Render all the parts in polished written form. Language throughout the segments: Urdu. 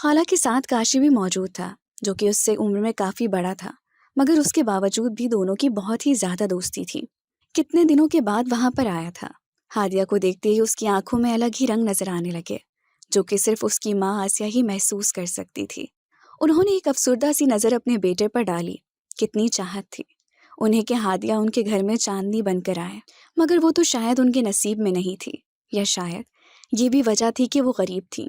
خالہ کے ساتھ کاشف بھی موجود تھا، جو کہ اس سے عمر میں کافی بڑا تھا، مگر اس کے باوجود بھی دونوں کی بہت ہی زیادہ دوستی تھی۔ کتنے دنوں کے بعد وہاں پر آیا تھا۔ ہادیہ کو دیکھتے ہی اس کی آنکھوں میں الگ ہی رنگ نظر آنے لگے، جو کہ صرف اس کی ماں آسیہ ہی محسوس کر سکتی تھی۔ انہوں نے ایک افسردہ سی نظر اپنے بیٹے پر ڈالی۔ کتنی چاہت تھی انہیں کہ ہادیہ ان کے گھر میں چاندنی بن کر آئے، مگر وہ تو شاید ان کے نصیب میں نہیں تھی، یا شاید یہ بھی وجہ تھی کہ وہ غریب تھی۔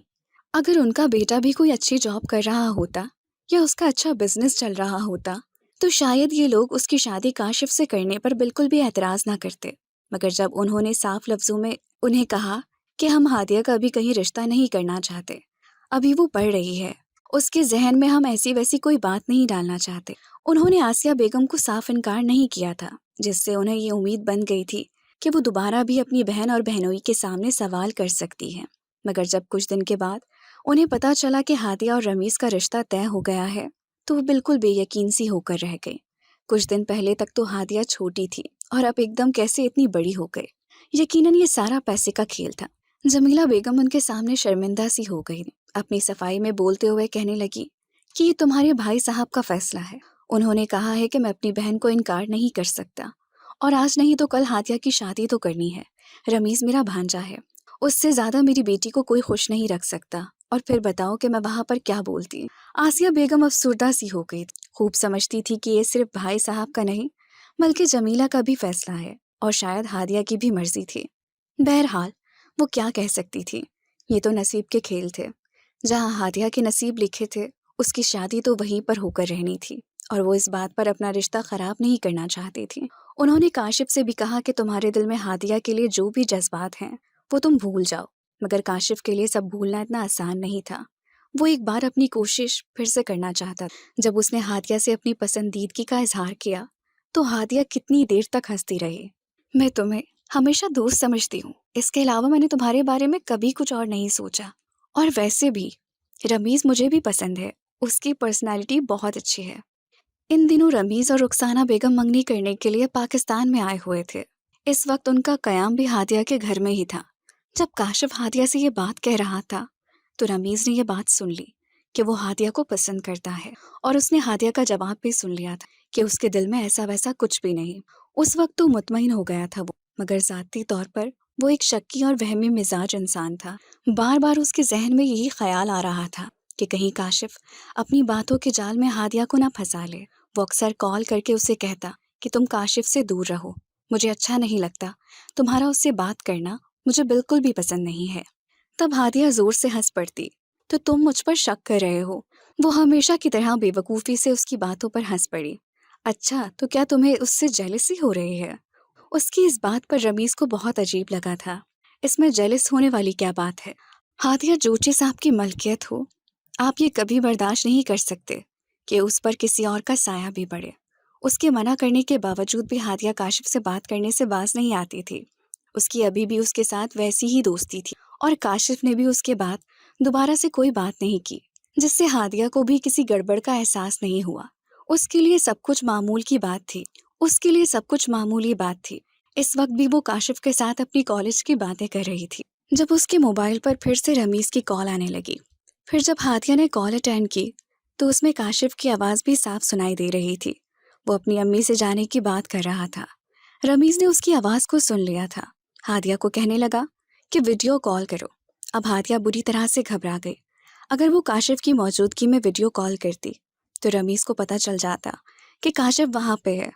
اگر ان کا بیٹا بھی کوئی اچھی جاب کر رہا ہوتا یا اس کا اچھا بزنس چل رہا ہوتا تو شاید یہ لوگ اس کی شادی کاشف سے کرنے پر بالکل بھی اعتراض نہ کرتے، مگر جب انہوں نے صاف لفظوں میں انہیں کہا کہ ہم ہادیہ کا ابھی کہیں رشتہ نہیں کرنا چاہتے، ابھی وہ پڑھ رہی ہے، اس کے ذہن میں ہم ایسی ویسی کوئی بات نہیں ڈالنا چاہتے، انہوں نے آسیہ بیگم کو صاف انکار نہیں کیا تھا، جس سے انہیں یہ امید بن گئی تھی کہ وہ دوبارہ بھی اپنی بہن اور بہنوئی کے سامنے سوال کر سکتی ہے۔ مگر جب کچھ دن کے بعد انہیں پتا چلا کہ ہادیہ اور رمیز کا رشتہ طے ہو گیا ہے تو وہ بالکل بے یقین سی ہو کر رہ گئی۔ کچھ دن پہلے تک تو ہادیہ چھوٹی تھی اور اب ایک دم کیسے اتنی بڑی ہو گئی۔ یقیناً یہ سارا پیسے کا کھیل تھا۔ جمیلہ بیگم ان کے سامنے شرمندہ سی ہو گئی، اپنی صفائی میں بولتے ہوئے کہنے لگی کہ یہ تمہارے بھائی صاحب کا فیصلہ ہے، انہوں نے کہا ہے کہ میں اپنی بہن کو انکار نہیں کر سکتا، اور آج نہیں تو کل ہادیہ کی شادی تو کرنی ہے۔ رمیز میرا بھانجا ہے، اس سے زیادہ میری بیٹی کو کوئی خوش نہیں رکھ سکتا، اور پھر بتاؤ کہ میں وہاں پر کیا بولتی۔ آسیہ بیگم افسردہ سی ہو گئی، خوب سمجھتی تھی کہ یہ صرف بھائی صاحب کا نہیں بلکہ جمیلہ کا بھی فیصلہ ہے، اور شاید ہادیہ کی بھی مرضی تھی۔ بہرحال وہ کیا کہہ سکتی تھی، یہ تو نصیب کے کھیل تھے، جہاں ہادیہ کے نصیب لکھے تھے اس کی شادی تو وہیں پر ہو کر رہنی تھی، اور وہ اس بات پر اپنا رشتہ خراب نہیں کرنا چاہتی تھی۔ انہوں نے کاشف سے بھی کہا کہ تمہارے دل میں ہادیہ کے لیے جو بھی جذبات ہیں وہ تم بھول جاؤ، مگر کاشف کے لیے سب بھولنا اتنا آسان نہیں تھا۔ وہ ایک بار اپنی کوشش پھر سے کرنا چاہتا تھا۔ جب اس نے ہادیہ سے اپنی پسندیدگی کا اظہار کیا تو ہادیہ کتنی دیر تک ہنستی رہی۔ میں تمہیں ہمیشہ دوست سمجھتی ہوں، اس کے علاوہ میں نے تمہارے بارے میں کبھی کچھ اور نہیں سوچا، اور ویسے بھی رمیز مجھے بھی پسند ہے، اس کی پرسنالٹی بہت اچھی ہے۔ ان دنوں رمیز اور رخسانہ بیگم منگنی کرنے کے لیے پاکستان میں آئے ہوئے تھے۔ اس وقت ان کا قیام بھی ہادیہ کے گھر میں ہی تھا۔ جب کاشف ہادیہ سے یہ بات کہہ رہا تھا تو رمیز نے یہ بات سن لی کہ وہ ہادیہ کو پسند کرتا ہے، اور اس نے ہادیہ کا جواب بھی سن لیا تھا کہ اس کے دل میں ایسا ویسا کچھ بھی نہیں۔ اس وقت تو مطمئن ہو گیا تھا وہ، مگر ذاتی طور پر وہ ایک شکی اور وہمی مزاج انسان تھا۔ بار بار اس کے ذہن میں یہی خیال آ رہا تھا کہ کہیں کاشف اپنی باتوں کے جال میں ہادیہ کو نہ پھنسا لے۔ وہ اکثر کال کر کے اسے کہتا کہ تم کاشف سے دور رہو، مجھے اچھا نہیں لگتا، تمہارا اس سے بات کرنا مجھے بالکل بھی پسند نہیں ہے۔ تب ہادیہ زور سے ہنس پڑتی، تو تم مجھ پر شک کر رہے ہو؟ وہ ہمیشہ کی طرح بے وقوفی سے اس کی باتوں پر ہنس پڑی۔ اچھا، تو کیا تمہیں اس سے جیلسی ہو رہی ہے؟ اس کی اس بات پر رمیز کو بہت عجیب لگا تھا۔ اس میں جیلس ہونے والی کیا بات ہے؟ ہادیہ جوچی صاحب کی ملکیت ہو، آپ یہ کبھی برداشت نہیں کر سکتے کہ اس پر کسی اور کا سایہ بھی پڑے۔ اس کے منع کرنے کے باوجود بھی ہادیہ کاشف سے بات کرنے سے باز نہیں آتی تھی۔ اس کی ابھی بھی اس کے ساتھ ویسی ہی دوستی تھی، اور کاشف نے بھی اس کے بعد دوبارہ سے کوئی بات نہیں کی، جس سے ہادیہ کو بھی کسی گڑبڑ کا احساس نہیں ہوا۔ اس کے لیے سب کچھ معمول کی بات تھی، اس کے لیے سب کچھ معمولی بات تھی۔ اس وقت بھی وہ کاشف کے ساتھ اپنی کالج کی باتیں کر رہی تھی جب اس کے موبائل پر پھر سے رمیز کی کال آنے لگی۔ پھر جب ہادیہ نے کال اٹینڈ کی تو اس میں کاشف کی آواز بھی صاف سنائی دے رہی تھی۔ وہ اپنی امی سے جانے کی بات کر رہا تھا۔ رمیز نے اس کی آواز کو سن لیا تھا۔ ہادیہ کو کہنے لگا کہ ویڈیو کال کرو۔ اب ہادیہ بری طرح سے گھبرا گئی۔ اگر وہ کاشف کی موجودگی میں ویڈیو کال کرتی تو رمیز کو پتہ چل جاتا کہ کاشف وہاں پہ ہے،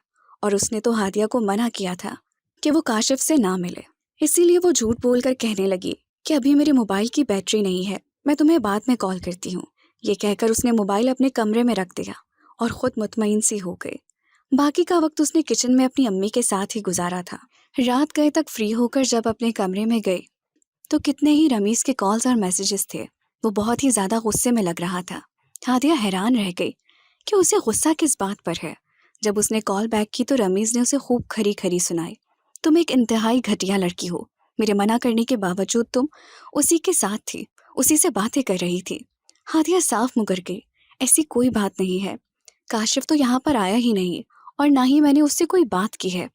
اور اس نے تو ہادیہ کو منع کیا تھا کہ وہ کاشف سے نہ ملے۔ اسی لیے وہ جھوٹ بول کر کہنے لگی کہ ابھی میرے موبائل کی بیٹری نہیں ہے، میں تمہیں بعد میں کال کرتی ہوں۔ یہ کہہ کر اس نے موبائل اپنے کمرے میں رکھ دیا اور خود مطمئن سی ہو گئی۔ باقی کا وقت اس نے کچن میں اپنی امی کے ساتھ ہی گزارا تھا۔ رات گئے تک فری ہو کر جب اپنے کمرے میں گئی تو کتنے ہی رمیز کے کالز اور میسیجز تھے۔ وہ بہت ہی زیادہ غصے میں لگ رہا تھا۔ ہادیہ حیران رہ گئی کہ اسے غصہ کس بات پر ہے۔ جب اس نے کال بیک کی تو رمیز نے اسے خوب کھری کھری سنائی۔ تم ایک انتہائی گھٹیا لڑکی ہو، میرے منع کرنے کے باوجود تم اسی کے ساتھ تھی، اسی سے باتیں کر رہی تھی۔ ہادیہ صاف مکر گئی، ایسی کوئی بات نہیں ہے، کاشف تو یہاں پر آیا ہی نہیں، اور نہ ہی میں نے اس سے کوئی بات کی ہے۔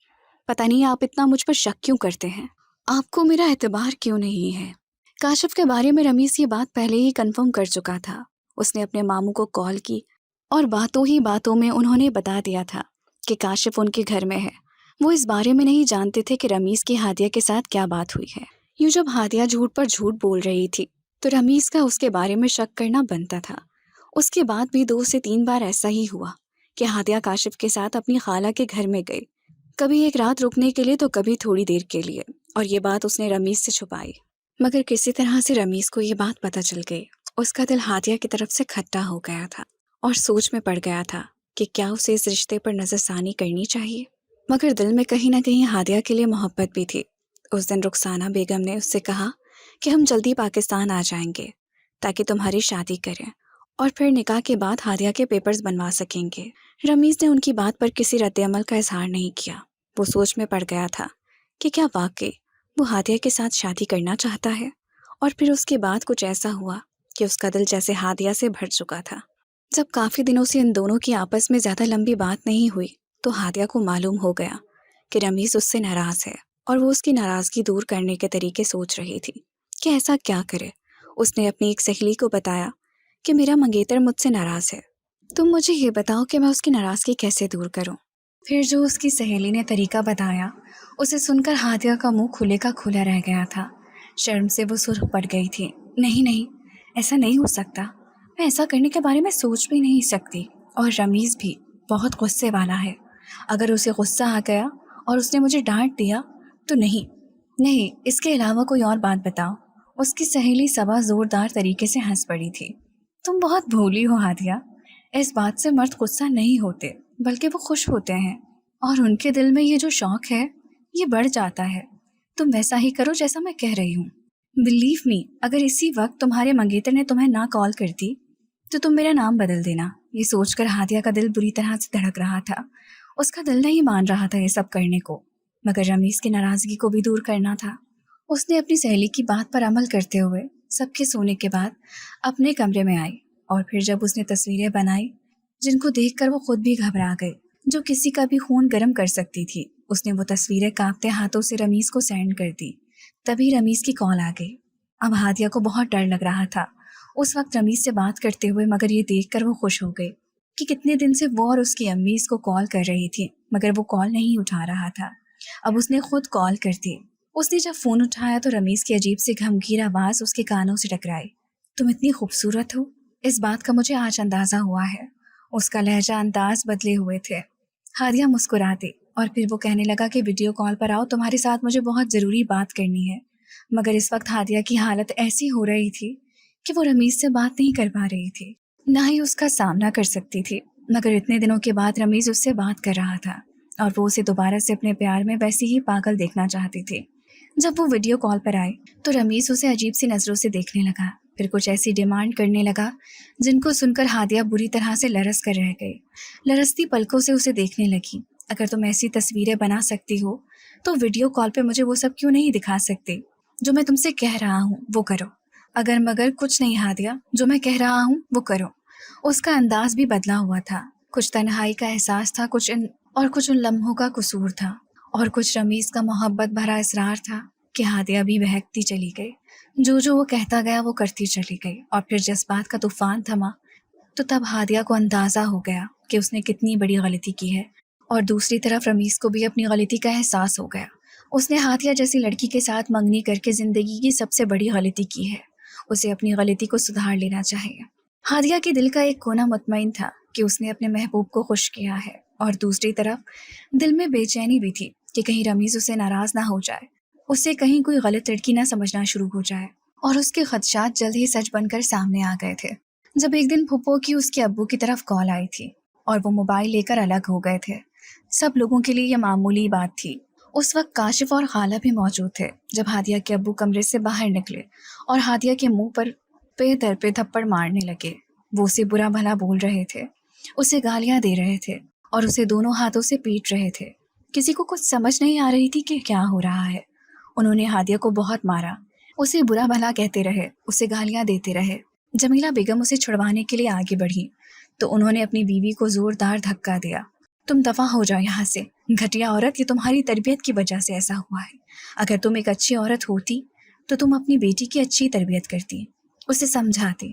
پتہ نہیں آپ اتنا مجھ پر شک کیوں کرتے ہیں، آپ کو میرا اعتبار کیوں نہیں ہے؟ کاشف کے بارے میں رمیز یہ بات پہلے ہی کنفرم کر چکا تھا۔ اس نے اپنے ماموں کو کال کی اور باتوں ہی باتوں میں انہوں نے بتا دیا تھا کہ کاشف ان کے گھر میں ہے۔ وہ اس بارے میں نہیں جانتے تھے کہ رمیز کی ہادیہ کے ساتھ کیا بات ہوئی ہے۔ یوں جب ہادیہ جھوٹ پر جھوٹ بول رہی تھی تو رمیز کا اس کے بارے میں شک کرنا بنتا تھا۔ اس کے بعد بھی 2 سے 3 بار ایسا ہی ہوا کہ ہادیہ کاشف کے ساتھ اپنی خالہ کے گھر میں گئی، کبھی ایک رات رکنے کے لیے تو کبھی تھوڑی دیر کے لیے، اور یہ بات اس نے رمیز سے چھپائی۔ مگر کسی طرح سے رمیز کو یہ بات پتہ چل گئی۔ اس کا دل ہادیہ کی طرف سے کھٹا ہو گیا تھا اور سوچ میں پڑ گیا تھا کہ کیا اسے اس رشتے پر نظر ثانی کرنی چاہیے، مگر دل میں کہیں نہ کہیں ہادیہ کے لیے محبت بھی تھی۔ اس دن رخسانہ بیگم نے اس سے کہا کہ ہم جلدی پاکستان آ جائیں گے تاکہ تمہاری شادی کریں اور پھر نکاح کے بعد ہادیہ کے پیپرز بنوا سکیں گے۔ رمیز نے ان کی بات پر کسی رد عمل کا اظہار نہیں کیا۔ وہ سوچ میں پڑ گیا تھا کہ کیا واقعی وہ ہادیہ کے ساتھ شادی کرنا چاہتا ہے، اور پھر اس کے بعد کچھ ایسا ہوا کہ اس کا دل جیسے ہادیہ سے بھر چکا تھا۔ جب کافی دنوں سے ان دونوں کی آپس میں زیادہ لمبی بات نہیں ہوئی تو ہادیہ کو معلوم ہو گیا کہ رمیز اس سے ناراض ہے، اور وہ اس کی ناراضگی دور کرنے کے طریقے سوچ رہی تھی کہ ایسا کیا کرے۔ اس نے اپنی ایک سہیلی کو بتایا کہ میرا منگیتر مجھ سے ناراض ہے، تم مجھے یہ بتاؤ کہ میں اس کی ناراضگی کیسے دور کروں۔ پھر جو اس کی سہیلی نے طریقہ بتایا اسے سن کر ہادیہ کا منہ کھلے کا کھلا رہ گیا تھا۔ شرم سے وہ سرخ پڑ گئی تھی۔ نہیں، ایسا نہیں ہو سکتا، میں ایسا کرنے کے بارے میں سوچ بھی نہیں سکتی، اور رمیز بھی بہت غصے والا ہے، اگر اسے غصہ آ گیا اور اس نے مجھے ڈانٹ دیا تو نہیں، اس کے علاوہ کوئی اور بات بتاؤ۔ اس کی سہیلی صبا زوردار طریقے سے ہنس پڑی تھی۔ تم بہت بھولی ہو ہادیہ، اس بات سے مرد غصہ نہیں ہوتے بلکہ وہ خوش ہوتے ہیں، اور ان کے دل میں یہ جو شوق ہے یہ بڑھ جاتا ہے۔ تم ویسا ہی کرو جیسا میں کہہ رہی ہوں۔ بلیو می، اگر اسی وقت تمہارے منگیتر نے تمہیں نہ کال کر دی تو تم میرا نام بدل دینا۔ یہ سوچ کر ہادیہ کا دل بری طرح سے دھڑک رہا تھا۔ اس کا دل نہیں مان رہا تھا یہ سب کرنے کو، مگر رمیز کی ناراضگی کو بھی دور کرنا تھا۔ اس نے اپنی سہیلی کی بات پر عمل کرتے ہوئے سب کے سونے کے بعد اپنے کمرے میں آئی، اور پھر جب اس نے تصویریں بنائی جن کو دیکھ کر وہ خود بھی گھبرا گئی، جو کسی کا بھی خون گرم کر سکتی تھی، اس نے وہ تصویریں کانپتے ہاتھوں سے رمیز کو سینڈ کر دی۔ تبھی رمیز کی کال آ گئی۔ اب ہادیہ کو بہت ڈر لگ رہا تھا اس وقت رمیز سے بات کرتے ہوئے، مگر یہ دیکھ کر وہ خوش ہو گئی کہ کتنے دن سے وہ اور اس کی امی اس کو کال کر رہی تھی، مگر وہ کال نہیں اٹھا رہا تھا۔ اب اس نے خود کال کر دی۔ اس نے جب فون اٹھایا تو رمیز کی عجیب سی گھمگیر آواز اس کے کانوں سے ٹکرائی۔ تم اتنی خوبصورت ہو، اس بات کا مجھے آج اندازہ ہوا ہے۔ اس کا لہجہ انداز بدلے ہوئے تھے۔ ہادیہ مسکرا دی اور پھر وہ کہنے لگا کہ ویڈیو کال پر آؤ، تمہارے ساتھ مجھے بہت ضروری بات کرنی ہے۔ مگر اس وقت ہادیہ کی حالت ایسی ہو رہی تھی کہ وہ رمیز سے بات نہیں کر پا رہی تھی، نہ ہی اس کا سامنا کر سکتی تھی، مگر اتنے دنوں کے بعد رمیز اس سے بات کر رہا تھا اور وہ اسے دوبارہ سے اپنے پیار میں ویسی ہی پاگل دیکھنا چاہتی تھی۔ جب وہ ویڈیو کال پر آئی تو رمیز اسے عجیب سی نظروں سے دیکھنے لگا، پھر کچھ ایسی ڈیمانڈ کرنے لگا جن کو سن کر ہادیہ بری طرح سے لرز کر رہ گئی۔ لرزتی پلکوں سے اسے دیکھنے لگی۔ اگر تم ایسی تصویریں بنا سکتی ہو تو ویڈیو کال پہ مجھے وہ سب کیوں نہیں دکھا سکتی؟ جو میں تم سے کہہ رہا ہوں وہ کرو۔ اگر مگر کچھ نہیں ہادیہ، جو میں کہہ رہا ہوں وہ کرو۔ اس کا انداز بھی بدلا ہوا تھا، کچھ تنہائی کا احساس تھا، کچھ ان لمحوں کا قصور تھا، اور کچھ رمیز کا محبت بھرا اصرار تھا کہ ہادیہ بھی بہکتی چلی گئی۔ جو وہ کہتا گیا وہ کرتی چلی گئی، اور پھر جذبات کا طوفان تھما تو تب ہادیہ کو اندازہ ہو گیا کہ اس نے کتنی بڑی غلطی کی ہے، اور دوسری طرف رمیز کو بھی اپنی غلطی کا احساس ہو گیا۔ اس نے ہادیہ جیسی لڑکی کے ساتھ منگنی کر کے زندگی کی سب سے بڑی غلطی کی ہے۔ اسے اپنی غلطی کو سدھار لینا چاہیے۔ ہادیہ کے دل کا ایک کونا مطمئن تھا کہ اس نے اپنے محبوب کو خوش کیا ہے، اور دوسری طرف دل میں بے چینی بھی تھی کہ کہیں رمیز اسے ناراض نہ ہو جائے، اسے کہیں کوئی غلط لڑکی نہ سمجھنا شروع ہو جائے، اور اس کے خدشات جلد ہی سچ بن کر سامنے آ گئے تھے جب ایک دن پھپھو کی اس کے ابو کی طرف کال آئی تھی اور وہ موبائل لے کر الگ ہو گئے تھے۔ سب لوگوں کے لیے یہ معمولی بات تھی۔ اس وقت کاشف اور خالہ بھی موجود تھے جب ہادیہ کے ابو کمرے سے باہر نکلے اور ہادیہ کے منہ پر پے در پہ تھپڑ مارنے لگے۔ وہ اسے برا بھلا بول رہے تھے، اسے گالیاں دے رہے تھے اور اسے دونوں ہاتھوں سے پیٹ رہے تھے۔ کسی کو کچھ سمجھ نہیں آ رہی تھی کہ کیا ہو رہا ہے۔ انہوں نے ہادیہ کو بہت مارا، اسے برا بھلا کہتے رہے، اسے گالیاں دیتے رہے۔ جمیلہ بیگم اسے چھڑوانے کے لیے آگے بڑھی تو انہوں نے اپنی بیوی کو زوردار دھکا دیا۔ تم دفع ہو جاؤ یہاں سے، گھٹیا عورت، یہ تمہاری تربیت کی وجہ سے ایسا ہوا ہے۔ اگر تم ایک اچھی عورت ہوتی تو تم اپنی بیٹی کی اچھی تربیت کرتی، اسے سمجھاتی،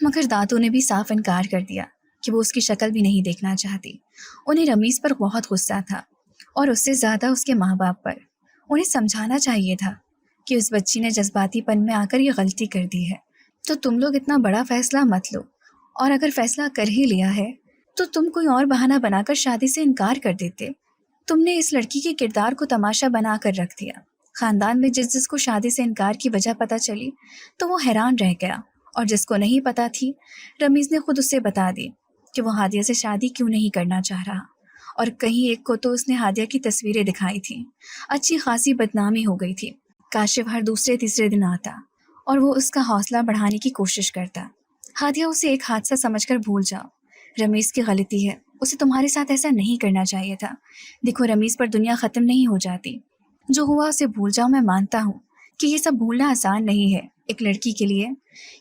مگر دادو نے بھی صاف انکار کر دیا کہ وہ اس کی شکل بھی نہیں دیکھنا چاہتی۔ انہیں رمیز پر بہت غصہ تھا اور اس سے زیادہ اس کے ماں باپ پر۔ انہیں سمجھانا چاہیے تھا کہ اس بچی نے جذباتی پن میں آ کر یہ غلطی کر دی ہے، تو تم لوگ اتنا بڑا فیصلہ مت لو، اور اگر فیصلہ کر ہی لیا ہے تو تم کوئی اور بہانہ بنا کر شادی سے انکار کر دیتے۔ تم نے اس لڑکی کے کردار کو تماشا بنا کر رکھ دیا۔ خاندان میں جس کو شادی سے انکار کی وجہ پتہ چلی تو وہ حیران رہ گیا، اور جس کو نہیں پتہ تھی رمیز نے خود اسے بتا دی کہ وہ ہادیہ سے شادی کیوں نہیں کرنا چاہ رہا، اور کہیں ایک کو تو اس نے ہادیہ کی تصویریں دکھائی تھیں۔ اچھی خاصی بدنامی ہو گئی تھی۔ کاشف ہر دوسرے تیسرے دن آتا اور وہ اس کا حوصلہ بڑھانے کی کوشش کرتا۔ ہادیہ اسے ایک حادثہ سمجھ کر بھول جاؤ، رمیز کی غلطی ہے، اسے تمہارے ساتھ ایسا نہیں کرنا چاہیے تھا۔ دیکھو رمیز پر دنیا ختم نہیں ہو جاتی، جو ہوا اسے بھول جاؤ۔ میں مانتا ہوں کہ یہ سب بھولنا آسان نہیں ہے، ایک لڑکی کے لیے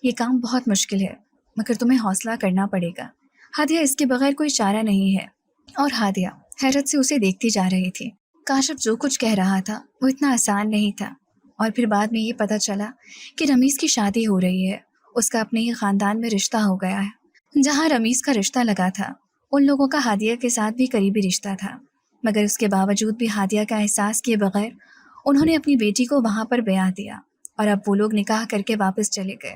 یہ کام بہت مشکل ہے، مگر تمہیں حوصلہ کرنا پڑے گا۔ ہادیہ اس کے بغیر کوئی چارہ نہیں ہے۔ اور ہادیہ حیرت سے اسے دیکھتی جا رہی تھی۔ کاشف جو کچھ کہہ رہا تھا وہ اتنا آسان نہیں تھا، اور پھر بعد میں یہ پتہ چلا کہ رمیز کی شادی ہو رہی ہے، اس کا اپنے ہی خاندان میں رشتہ ہو گیا ہے۔ جہاں رمیز کا رشتہ لگا تھا ان لوگوں کا ہادیہ کے ساتھ بھی قریبی رشتہ تھا، مگر اس کے باوجود بھی ہادیہ کا احساس کیے بغیر انہوں نے اپنی بیٹی کو وہاں پر بیاہ دیا، اور اب وہ لوگ نکاح کر کے واپس چلے گئے۔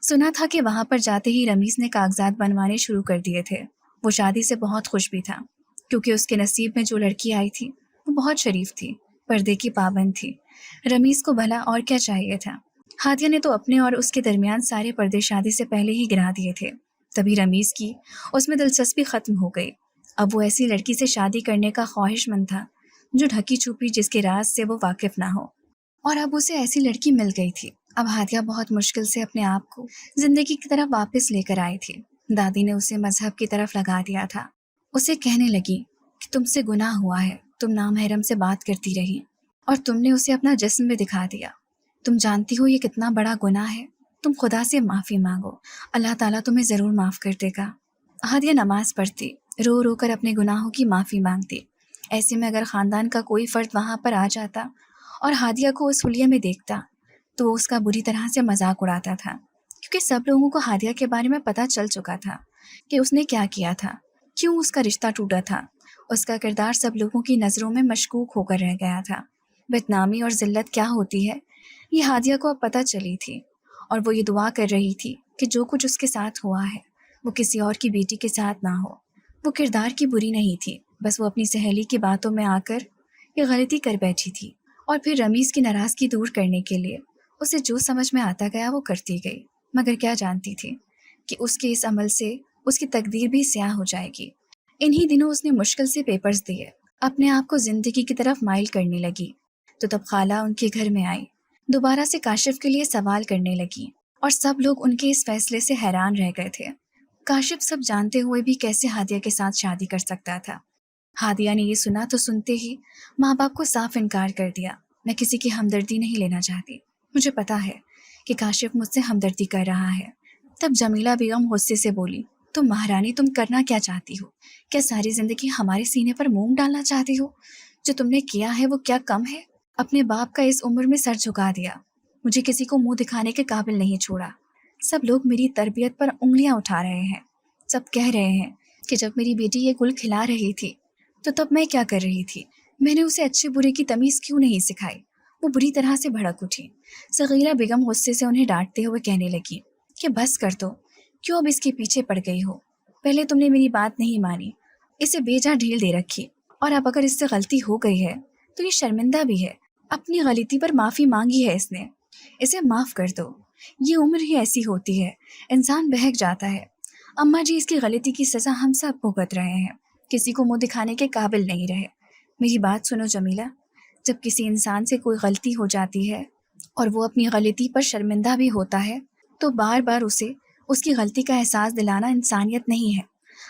سنا تھا کہ وہاں پر جاتے ہی رمیز نے کاغذات بنوانے شروع کر دیے تھے۔ وہ شادی سے بہت خوش بھی تھا، کیونکہ اس کے نصیب میں جو لڑکی آئی تھی وہ بہت شریف تھی، پردے کی پابند تھی۔ رمیز کو بھلا اور کیا چاہیے تھا؟ ہادیہ نے تو اپنے اور اس کے درمیان سارے پردے شادی سے پہلے ہی گرا دیے تھے۔ تبھی رمیز کی اس میں دلچسپی ختم ہو گئی۔ اب وہ ایسی لڑکی سے شادی کرنے کا خواہش مند تھا جو ڈھکی چھپی، جس کے راز سے وہ واقف نہ ہو، اور اب اسے ایسی لڑکی مل گئی تھی۔ اب ہادیہ بہت مشکل سے اپنے آپ کو زندگی کی طرف واپس لے کر آئی تھی۔ دادی نے اسے مذہب کی طرف لگا دیا تھا۔ اسے کہنے لگی کہ تم سے گناہ ہوا ہے، تم نامحرم سے بات کرتی رہی، اور تم نے اسے اپنا جسم بھی دکھا دیا۔ تم جانتی ہو یہ کتنا بڑا گناہ ہے، تم خدا سے معافی مانگو، اللہ تعالیٰ تمہیں ضرور معاف کر دے گا۔ ہادیہ نماز پڑھتی، رو رو کر اپنے گناہوں کی معافی مانگتی۔ ایسے میں اگر خاندان کا کوئی فرد وہاں پر آ جاتا اور ہادیہ کو اس حلیے میں دیکھتا تو وہ اس کا بری طرح سے مذاق اڑاتا تھا، کیونکہ سب لوگوں کو ہادیہ کے بارے میں پتہ چل چکا تھا کہ اس نے کیا کیا تھا، کیوں اس کا رشتہ ٹوٹا تھا۔ اس کا کردار سب لوگوں کی نظروں میں مشکوک ہو کر رہ گیا تھا۔ بدنامی اور ذلت کیا ہوتی ہے یہ ہادیہ کو اب پتہ چلی تھی، اور وہ یہ دعا کر رہی تھی کہ جو کچھ اس کے ساتھ ہوا ہے وہ کسی اور کی بیٹی کے ساتھ نہ ہو۔ وہ کردار کی بری نہیں تھی، بس وہ اپنی سہیلی کی باتوں میں آ کر یہ غلطی کر بیٹھی تھی، اور پھر رمیز کی ناراضگی دور کرنے کے لیے اسے جو سمجھ میں آتا گیا وہ کرتی گئی، مگر کیا جانتی تھی کہ اس کے اس عمل سے اس کی تقدیر بھی سیاہ ہو جائے گی۔ انہی دنوں اس نے مشکل سے پیپرز دیے، اپنے آپ کو زندگی کی طرف مائل کرنے لگی، تو تب خالہ ان کے گھر میں آئی، دوبارہ سے کاشف کے لیے سوال کرنے لگی، اور سب لوگ ان کے اس فیصلے سے حیران رہ گئے تھے۔ کاشف سب جانتے ہوئے بھی کیسے ہادیہ کے ساتھ شادی کر سکتا تھا؟ ہادیہ نے یہ سنا تو سنتے ہی ماں باپ کو صاف انکار کر دیا۔ میں کسی کی ہمدردی نہیں لینا چاہتی، مجھے پتا ہے کہ کاشف مجھ سے ہمدردی کر رہا ہے۔ تب جمیلہ بیگم غصے سے بولی، تم مہارانی تم کرنا کیا چاہتی ہو؟ کیا ساری زندگی ہمارے سینے پر موم ڈالنا چاہتی ہو؟ جو تم نے کیا ہے وہ کیا کم ہے؟ اپنے باپ کا اس عمر میں سر جھکا دیا، مجھے کسی کو منہ دکھانے کے قابل نہیں چھوڑا۔ سب لوگ میری تربیت پر انگلیاں اٹھا رہے ہیں، سب کہہ رہے ہیں کہ جب میری بیٹی یہ گل کھلا رہی تھی تو تب میں کیا کر رہی تھی؟ میں نے اسے اچھے برے کی تمیز کیوں نہیں سکھائی؟ وہ بری طرح سے بھڑک اٹھی۔ صغیرہ بیگم غصے سے انہیں ڈانٹتے ہوئے کہنے لگی کہ بس کر دو، کیوں اب اس کے پیچھے پڑ گئی ہو؟ پہلے تم نے میری بات نہیں مانی، اسے بے جا ڈھیل دے رکھی، اور اب اگر اس سے غلطی ہو گئی ہے تو یہ شرمندہ بھی ہے، اپنی غلطی پر معافی مانگی ہے اس نے، اسے معاف کر دو۔ یہ عمر ہی ایسی ہوتی ہے، انسان بہک جاتا ہے۔ اماں جی اس کی غلطی کی سزا ہم سب بھگت رہے ہیں، کسی کو منہ دکھانے کے قابل نہیں رہے۔ میری بات سنو جمیلہ، جب کسی انسان سے کوئی غلطی ہو جاتی ہے اور وہ اپنی غلطی پر شرمندہ بھی ہوتا ہے تو بار بار اسے اس کی غلطی کا احساس دلانا انسانیت نہیں ہے۔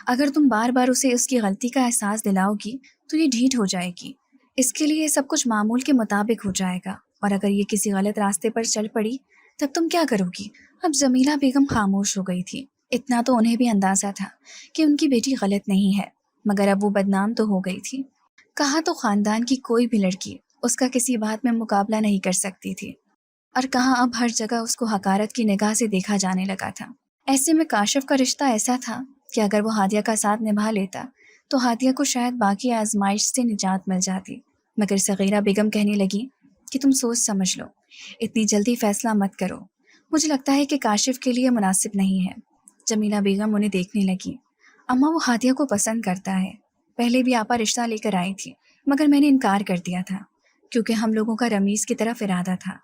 اگر تم بار بار اسے اس کی غلطی کا احساس دلاؤ گی تو یہ ڈھیٹ ہو جائے گی، اس کے لیے سب کچھ معمول کے مطابق ہو جائے گا، اور اگر یہ کسی غلط راستے پر چل پڑی تب تم کیا کرو گی؟ اب جمیلہ بیگم خاموش ہو گئی تھی۔ اتنا تو انہیں بھی اندازہ تھا کہ ان کی بیٹی غلط نہیں ہے، مگر اب وہ بدنام تو ہو گئی تھی۔ کہاں تو خاندان کی کوئی بھی لڑکی اس کا کسی بات میں مقابلہ نہیں کر سکتی تھی، اور کہاں اب ہر جگہ اس کو حقارت کی نگاہ سے دیکھا جانے لگا تھا۔ ایسے میں کاشف کا رشتہ ایسا تھا کہ اگر وہ ہادیہ کا ساتھ نبھا لیتا تو ہادیہ کو شاید باقی آزمائش سے نجات مل جاتی، مگر صغیرہ بیگم کہنے لگی کہ تم سوچ سمجھ لو، اتنی جلدی فیصلہ مت کرو، مجھے لگتا ہے کہ کاشف کے لیے مناسب نہیں ہے۔ جمیلہ بیگم انہیں دیکھنے لگی۔ اماں، وہ ہادیہ کو پسند کرتا ہے، پہلے بھی آپا رشتہ لے کر آئی تھی مگر میں نے انکار کر دیا تھا کیونکہ ہم لوگوں کا رمیز کی طرف ارادہ تھا،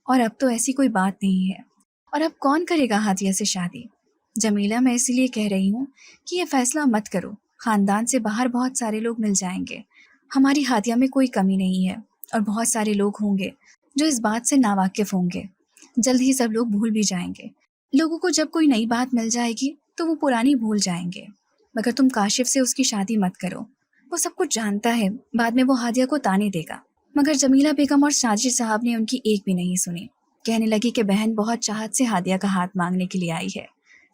اور اب تو ایسی کوئی بات نہیں ہے، اور اب کون کرے گا ہادیہ سے شادی؟ جمیلہ، میں اسی لیے کہہ رہی ہوں کہ یہ فیصلہ مت کرو، خاندان سے باہر بہت سارے لوگ مل جائیں گے، ہماری ہادیہ میں کوئی کمی نہیں ہے، اور بہت سارے لوگ ہوں گے جو اس بات سے ناواقف ہوں گے، جلد ہی سب لوگ بھول بھی جائیں گے، لوگوں کو جب کوئی نئی بات مل جائے گی تو وہ پرانی بھول جائیں گے، مگر تم کاشف سے اس کی شادی مت کرو، وہ سب کچھ جانتا ہے، بعد میں وہ ہادیہ کو تانے دے گا۔ مگر جمیلہ بیگم اور ساجد صاحب نے ان کی ایک بھی نہیں سنی، کہنے لگی کہ بہن بہت چاہت سے ہادیہ کا ہاتھ مانگنے کے لیے آئی ہے۔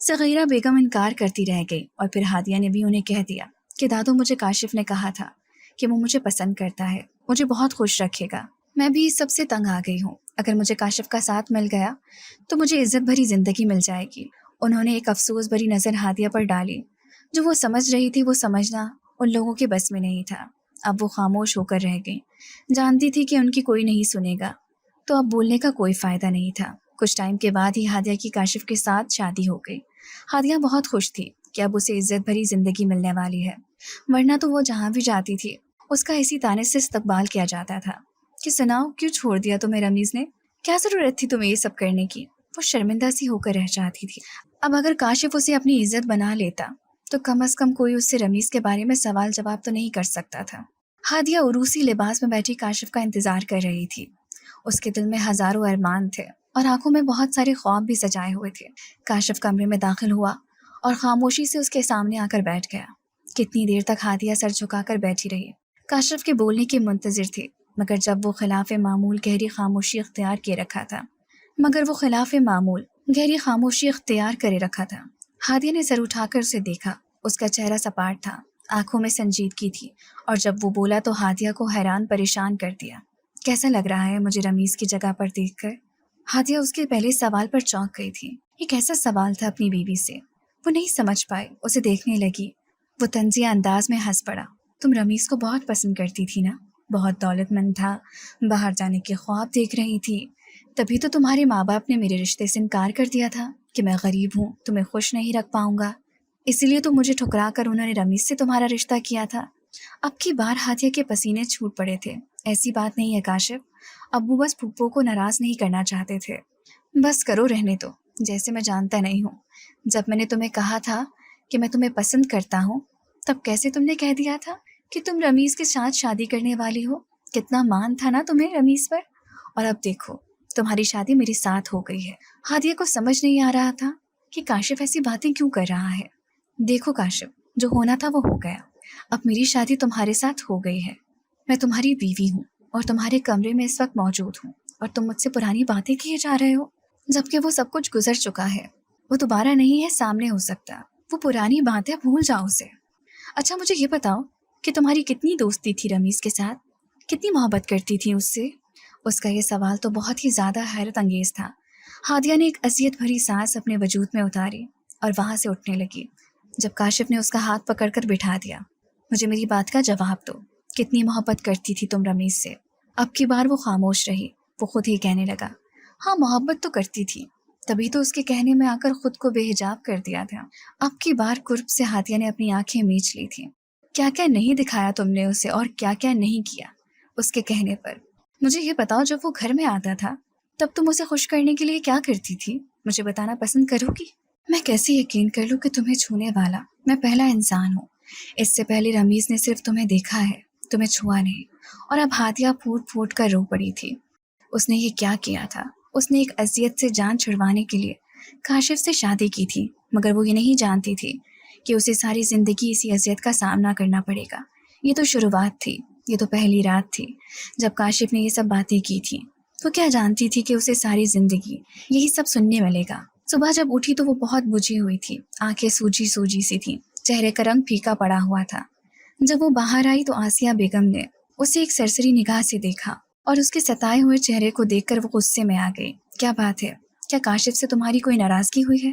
صغیرہ بیگم انکار کرتی رہ گئی، اور پھر ہادیہ نے بھی انہیں کہہ دیا کہ دادو، مجھے کاشف نے کہا تھا کہ وہ مجھے پسند کرتا ہے، مجھے بہت خوش رکھے گا، میں بھی اس سب سے تنگ آ گئی ہوں، اگر مجھے کاشف کا ساتھ مل گیا تو مجھے عزت بھری زندگی مل جائے گی۔ انہوں نے ایک افسوس بھری نظر ہادیہ پر ڈالی، جو وہ سمجھ رہی تھی وہ سمجھنا ان لوگوں کے بس میں نہیں تھا۔ اب وہ خاموش ہو کر رہ گئی، جانتی تھی کہ ان کی کوئی نہیں سنے گا، تو اب بولنے کا کوئی فائدہ نہیں تھا۔ کچھ ٹائم کے بعد ہی ہادیہ کی کاشف کے ساتھ شادی ہو گئی۔ ہادیہ بہت خوش تھی کہ اب اسے عزت بھری زندگی ملنے والی ہے، ورنہ تو وہ جہاں بھی جاتی تھی اس کا اسی طانے سے استقبال کیا جاتا تھا کہ سناؤ، کیوں چھوڑ دیا تمہیں رمیز نے؟ کیا ضرورت تھی تمہیں یہ سب کرنے کی؟ وہ شرمندہ سی ہو کر رہ جاتی تھی۔ اب اگر کاشف اسے اپنی عزت بنا لیتا تو کم از کم کوئی اس سے رمیز کے بارے میں سوال جواب تو نہیں کر سکتا تھا۔ ہادیہ عروسی لباس میں بیٹھی کاشف کا انتظار کر رہی تھی۔ اس کے دل میں ہزاروں ارمان تھے اور آنکھوں میں بہت سارے خواب بھی سجائے ہوئے تھے۔ کاشف کمرے میں داخل ہوا اور خاموشی سے اس کے سامنے آ کر بیٹھ گیا۔ کتنی دیر تک ہادیہ سر جھکا کر بیٹھی رہی، کاشف کے بولنے کی منتظر تھی، مگر جب وہ خلاف معمول گہری خاموشی اختیار کیے رکھا تھا۔ ہادیہ نے سر اٹھا کر اسے دیکھا، اس کا چہرہ سپاٹ تھا، آنکھوں میں سنجیدگی تھی، اور جب وہ بولا تو ہادیہ کو حیران پریشان کر دیا۔ کیسا لگ رہا ہے مجھے رمیز کی جگہ پر دیکھ کر؟ ہادیہ اس کے پہلے سوال پر چونک گئی تھی۔ یہ کیسا سوال تھا اپنی بیوی سے؟ وہ نہیں سمجھ پائی، اسے دیکھنے لگی۔ وہ طنزیہ انداز میں ہنس پڑا۔ تم رمیز کو بہت پسند کرتی تھی نا؟ بہت دولت مند تھا، باہر جانے کے خواب دیکھ رہی تھی، تبھی تو تمہارے ماں باپ نے میرے رشتے سے انکار کر دیا تھا کہ میں غریب ہوں، تمہیں خوش نہیں رکھ پاؤں گا، اسی لیے تو مجھے ٹھکرا کر انہوں نے رمیز سے تمہارا رشتہ کیا تھا۔ اب کی بار ہادیہ کے پسینے چھوٹ پڑے تھے۔ ایسی بات نہیں ہے کاشف، ابو بس پھپھو کو ناراض نہیں کرنا چاہتے تھے۔ بس کرو، رہنے دو، جیسے میں جانتا نہیں ہوں۔ جب میں نے تمہیں کہا تھا کہ میں تمہیں پسند کرتا ہوں، تب کیسے تم نے کہہ دیا تھا کہ تم رمیز کے ساتھ شادی کرنے والی ہو؟ کتنا مان تھا نا تمہیں رمیز پر، اور اب دیکھو تمہاری شادی میرے ساتھ ہو گئی ہے۔ ہادیہ کو سمجھ نہیں آ رہا تھا کہ کاشف ایسی باتیں کیوں کر رہا ہے۔ دیکھو کاشف، جو ہونا تھا وہ ہو گیا، اب میری شادی تمہارے ساتھ ہو گئی ہے، میں تمہاری بیوی ہوں اور تمہارے کمرے میں اس وقت موجود ہوں، اور تم مجھ سے پرانی باتیں کیے جا رہے ہو، جبکہ وہ سب کچھ گزر چکا ہے، وہ دوبارہ نہیں ہے سامنے ہو سکتا، وہ پرانی باتیں بھول جاؤ اسے۔ اچھا مجھے یہ بتاؤ کہ تمہاری کتنی دوستی تھی رمیز کے ساتھ، کتنی محبت کرتی تھی اس سے؟ اس کا یہ سوال تو بہت ہی زیادہ حیرت انگیز تھا۔ ہادیہ نے ایک اذیت بھری سانس اپنے وجود میں اتاری اور وہاں سے اٹھنے لگی، جب کاشف نے اس کا ہاتھ پکڑ کر بٹھا دیا۔ مجھے میری بات کا جواب دو، کتنی محبت کرتی تھی تم رمیز سے؟ اب کی بار وہ خاموش رہی۔ وہ خود ہی کہنے لگا، ہاں محبت تو کرتی تھی، تبھی تو اس کے کہنے میں آ کر خود کو بے حجاب کر دیا تھا۔ اب کی بار قرب سے ہادیہ نے اپنی آنکھیں میچ لی تھیں۔ کیا کیا نہیں دکھایا تم نے اسے، اور کیا کیا نہیں کیا اس کے کہنے پر؟ مجھے یہ بتاؤ، جب وہ گھر میں آتا تھا تب تم اسے خوش کرنے کے لیے کیا کرتی تھی؟ مجھے بتانا پسند کرو گی؟ میں کیسے یقین کر لوں کہ تمہیں چھونے والا میں پہلا انسان ہوں؟ اس سے پہلے رمیز نے صرف تمہیں دیکھا ہے، تمہیں چھوا نہیں۔ اور اب ہادیہ پھوٹ پھوٹ کر رو پڑی تھی۔ اس نے یہ کیا کیا تھا؟ اس نے ایک اذیت سے جان چھڑوانے کے لیے کاشف سے شادی کی تھی، مگر وہ یہ نہیں جانتی تھی کہ اسے ساری زندگی اسی اذیت کا سامنا کرنا پڑے گا۔ یہ تو شروعات تھی، یہ تو پہلی رات تھی جب کاشف نے یہ سب باتیں کی تھیں۔ وہ کیا جانتی تھی کہ اسے ساری زندگی یہی سب سننے ملے گا۔ صبح جب اٹھی تو وہ بہت بجھی ہوئی تھی، آنکھیں سوجی سوجی سی تھیں، چہرے کا رنگ پھیکا پڑا ہوا تھا۔ جب وہ باہر آئی تو آسیہ بیگم نے اسے ایک سرسری نگاہ سے دیکھا، اور اس کے ستائے ہوئے چہرے کو دیکھ کر وہ غصے میں آ گئی۔ کیا بات ہے؟ کیا کاشف سے تمہاری کوئی ناراضگی ہوئی ہے؟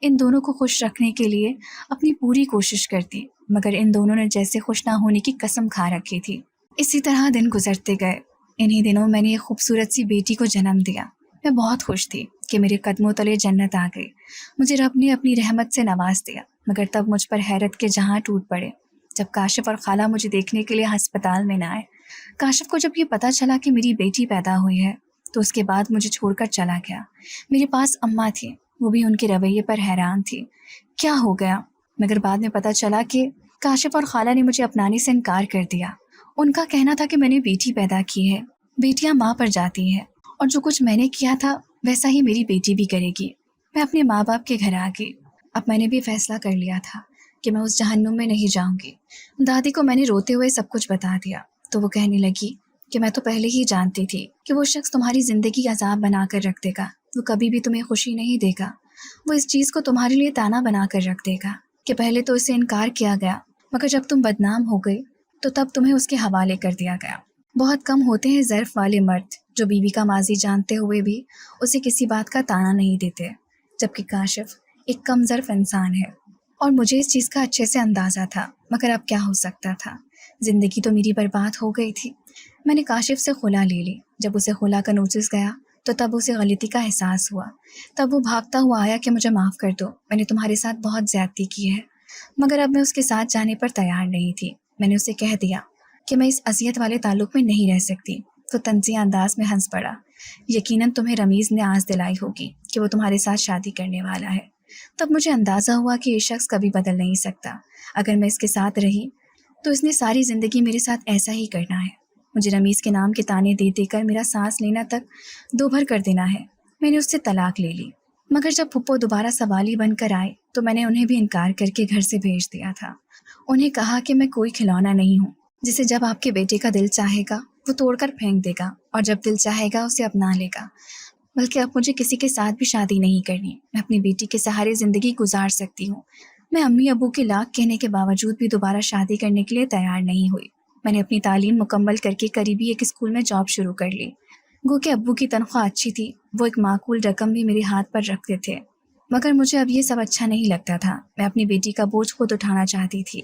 ان دونوں کو خوش رکھنے کے لیے اپنی پوری کوشش کرتی، مگر ان دونوں نے جیسے خوش نہ ہونے کی قسم کھا رکھی تھی۔ اسی طرح دن گزرتے گئے۔ انہی دنوں میں نے ایک خوبصورت سی بیٹی کو جنم دیا۔ میں بہت خوش تھی کہ میرے قدموں تلے جنت آ گئی، مجھے رب نے اپنی رحمت سے نواز دیا۔ مگر تب مجھ پر حیرت کے جہاں ٹوٹ پڑے جب کاشف اور خالہ مجھے دیکھنے کے لیے ہسپتال میں نہ آئے۔ کاشف کو جب یہ پتہ چلا کہ میری بیٹی پیدا ہوئی ہے تو اس کے بعد مجھے چھوڑ کر چلا گیا۔ میرے پاس اماں تھی، وہ بھی ان کے رویے پر حیران تھی، کیا ہو گیا؟ مگر بعد میں پتہ چلا کہ کاشف اور خالہ نے مجھے اپنانے سے انکار کر دیا۔ ان کا کہنا تھا کہ میں نے بیٹی پیدا کی ہے، بیٹیاں ماں پر جاتی ہیں، اور جو کچھ میں نے کیا تھا ویسا ہی میری بیٹی بھی کرے گی۔ میں اپنے ماں باپ کے گھر آ گئی۔ اب میں نے بھی فیصلہ کر لیا تھا کہ میں اس جہنم میں نہیں جاؤں گی۔ دادی کو میں نے روتے ہوئے سب کچھ بتا دیا تو وہ کہنے لگی کہ میں تو پہلے ہی جانتی تھی کہ وہ شخص تمہاری زندگی عذاب بنا کر رکھ دے گا، وہ کبھی بھی تمہیں خوشی نہیں دے گا، وہ اس چیز کو تمہارے لیے تانا بنا کر رکھ دے گا کہ پہلے تو اسے انکار کیا گیا، مگر جب تم بدنام ہو گئی تو تب تمہیں اس کے حوالے کر دیا گیا۔ بہت کم ہوتے ہیں ظرف والے مرد جو بیوی کا ماضی جانتے ہوئے بھی اسے کسی بات کا تانا نہیں دیتے، جبکہ کاشف ایک کم ظرف انسان ہے، اور مجھے اس چیز کا اچھے سے اندازہ تھا، مگر اب کیا ہو سکتا تھا؟ زندگی تو میری برباد ہو گئی تھی۔ میں نے کاشف سے خلا لے لی۔ جب اسے خلا کا نوٹس گیا تو تب اسے غلطی کا احساس ہوا۔ تب وہ بھاگتا ہوا آیا کہ مجھے معاف کر دو، میں نے تمہارے ساتھ بہت زیادتی کی ہے۔ مگر اب میں اس کے ساتھ جانے پر تیار نہیں تھی۔ میں نے اسے کہہ دیا کہ میں اس اذیت والے تعلق میں نہیں رہ سکتی۔ تو طنزیہ انداز میں ہنس پڑا۔ یقیناً تمہیں رمیز نے آس دلائی ہوگی کہ وہ تمہارے ساتھ شادی کرنے والا ہے۔ تب مجھے اندازہ ہوا کہ یہ شخص کبھی بدل نہیں سکتا۔ اگر میں اس کے ساتھ رہی تو اس نے ساری زندگی میرے ساتھ ایسا ہی کرنا ہے۔ مجھے رمیز کے نام کے تانے دے دے کر میرا سانس لینا تک دوبھر کر دینا ہے۔ میں نے اس سے طلاق لے لی، مگر جب پھپھو دوبارہ سوالی بن کر آئے تو میں نے انہیں بھی انکار کر کے گھر سے بھیج دیا تھا۔ انہیں کہا کہ میں کوئی کھلونا نہیں ہوں جسے جب آپ کے بیٹے کا دل چاہے گا وہ توڑ کر پھینک دے گا، اور جب دل چاہے گا اسے اپنا لے گا، بلکہ اب مجھے کسی کے ساتھ بھی شادی نہیں کرنی۔ میں اپنی بیٹی کے سہارے زندگی گزار سکتی ہوں۔ میں امی ابو کے لاکھ کہنے کے باوجود بھی دوبارہ شادی کرنے کے لیے تیار نہیں ہوئی۔ میں نے اپنی تعلیم مکمل کر کے قریبی ایک اسکول میں جاب شروع کر لی۔ گو کہ ابو کی تنخواہ اچھی تھی، وہ ایک معقول رقم بھی میرے ہاتھ پر رکھتے تھے، مگر مجھے اب یہ سب اچھا نہیں لگتا تھا۔ میں اپنی بیٹی کا بوجھ خود اٹھانا چاہتی تھی۔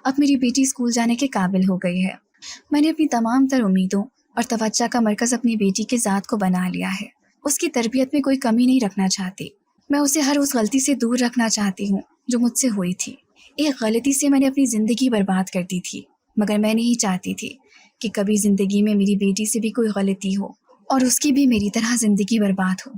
اب میری بیٹی اسکول جانے کے قابل ہو گئی ہے۔ میں نے اپنی تمام تر امیدوں اور توجہ کا مرکز اپنی بیٹی کے ذات کو بنا لیا ہے۔ اس کی تربیت میں کوئی کمی نہیں رکھنا چاہتی۔ میں اسے ہر اس غلطی سے دور رکھنا چاہتی ہوں جو مجھ سے ہوئی تھی۔ ایک غلطی سے میں نے اپنی زندگی برباد کر دی تھی، مگر میں نہیں چاہتی تھی کہ کبھی زندگی میں میری بیٹی سے بھی کوئی غلطی ہو اور اس کی بھی میری طرح زندگی برباد ہو۔